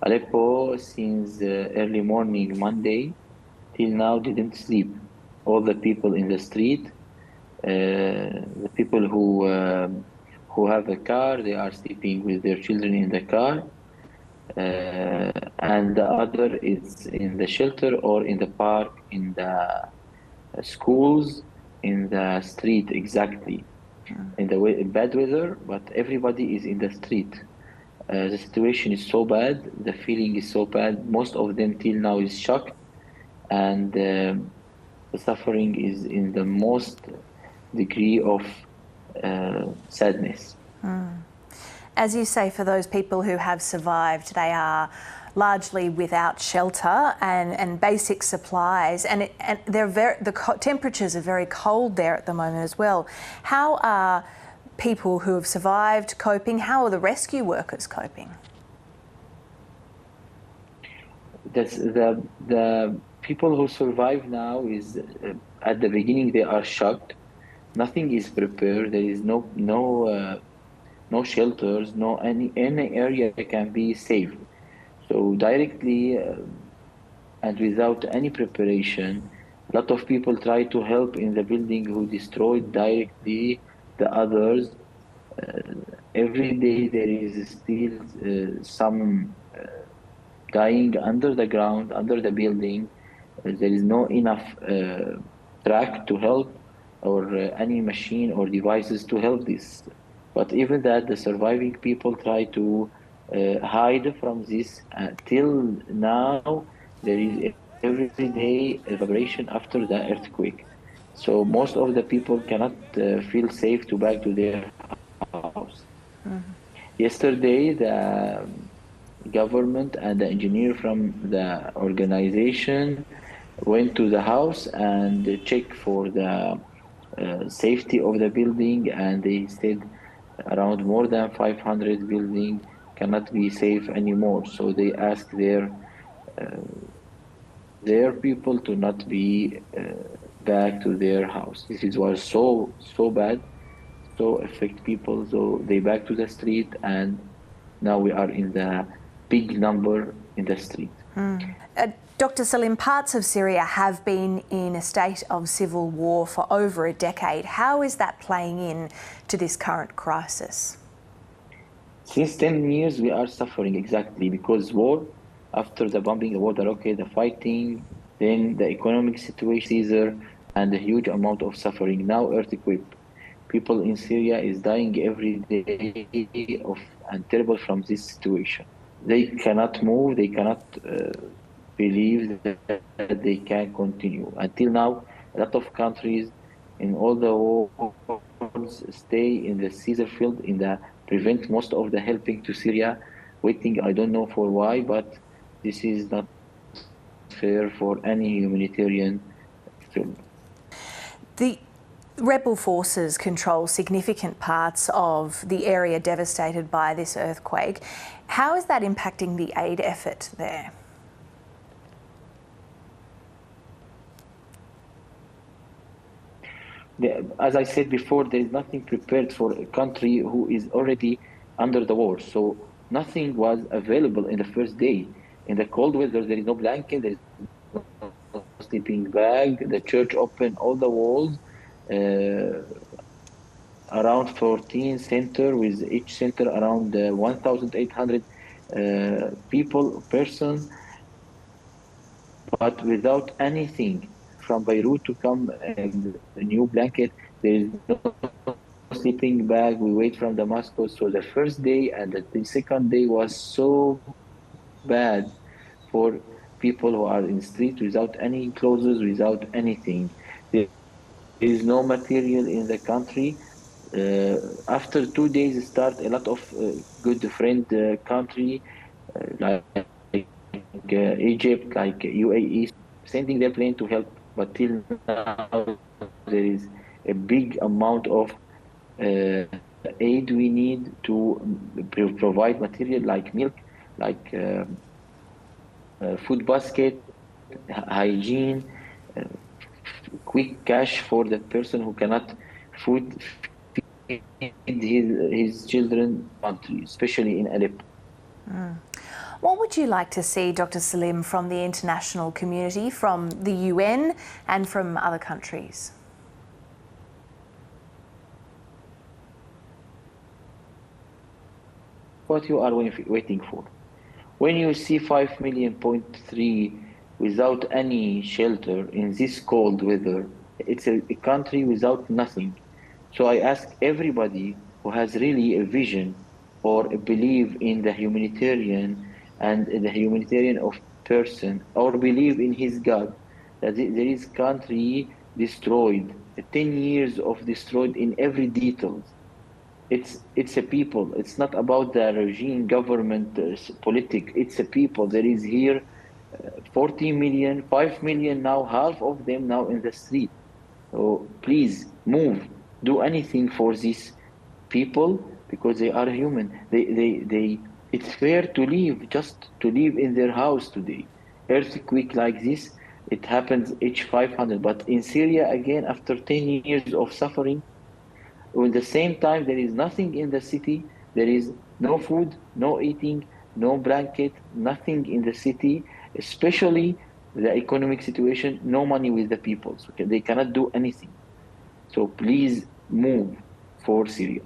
Aleppo, since early morning Monday till now, didn't sleep. All the people in the street, the people who have a car, they are sleeping with their children in the car, and the other is in the shelter or in the park, in the schools, in the street, exactly. In the bad weather, but everybody is in the street. The situation is so bad, the feeling is so bad. Most of them till now is shocked, and the suffering is in the most degree of sadness. As you say, for those people who have survived, they are largely without shelter and basic supplies, and the temperatures are very cold there at the moment as well. How are people who have survived coping? How are the rescue workers coping? The people who survive now is at the beginning they are shocked. Nothing is prepared. There is no shelters, no any area can be safe. So directly and without any preparation, a lot of people try to help in the building who destroyed directly the others. Every day there is still some dying under the ground, under the building. There is no enough track to help or any machine or devices to help this. But even that, the surviving people try to hide from this. Till now, there is every day a vibration after the earthquake. So most of the people cannot feel safe to back to their house. Yesterday, the government and the engineer from the organization went to the house and checked for the safety of the building, and they said around more than 500 buildings cannot be safe anymore. So they asked their people to not be back to their house. This was so bad, so affect people. So they back to the street, and now we are in the big number in the street. Dr. Salim, parts of Syria have been in a state of civil war for over a decade. How is that playing in to this current crisis? Since 10 years, we are suffering exactly because war, after the bombing, the war, the fighting, then the economic situation, Caesar, and a huge amount of suffering. Now earthquake. People in Syria is dying every day and terrible from this situation. They cannot move, they cannot believe that they can continue. Until now, a lot of countries in all the world stay in the Caesar field, in the prevent most of the helping to Syria, waiting, I don't know for why, but this is not fair for any humanitarian field. The rebel forces control significant parts of the area devastated by this earthquake. How is that impacting the aid effort there? As I said before, there is nothing prepared for a country who is already under the war. So nothing was available in the first day. In the cold weather, there is no blanket, there is no sleeping bag. The church opened all the walls, around 14 centers, with each center around 1,800 person, but without anything. From Beirut to come a new blanket, there is no sleeping bag. We wait from Damascus. So the first day and the second day was so bad for people who are in the street without any clothes, without anything. There is no material in the country. After 2 days, start a lot of good friend country like Egypt, like UAE, sending their plane to help. But till now, there is a big amount of aid we need to provide material like milk, like food basket, hygiene, quick cash for the person who cannot feed his children, especially in Aleppo. What would you like to see, Dr. Salim, from the international community, from the UN and from other countries? What you are waiting for? When you see 5.3 million without any shelter in this cold weather, it's a country without nothing. So I ask everybody who has really a vision or a belief in the humanitarian and the humanitarian of person, or believe in his God, that there is country destroyed, 10 years of destroyed in every detail. It's a people. It's not about the regime, government, politic. It's a people. There is here 40 million, 5 million now, half of them now in the street. So please move, do anything for these people because they are human. It's fair to live, just to live in their house today. Earthquake like this, it happens each 500. But in Syria, again, after 10 years of suffering, at the same time, there is nothing in the city. There is no food, no eating, no blanket, nothing in the city, especially the economic situation, no money with the people. So they cannot do anything. So please move for Syria.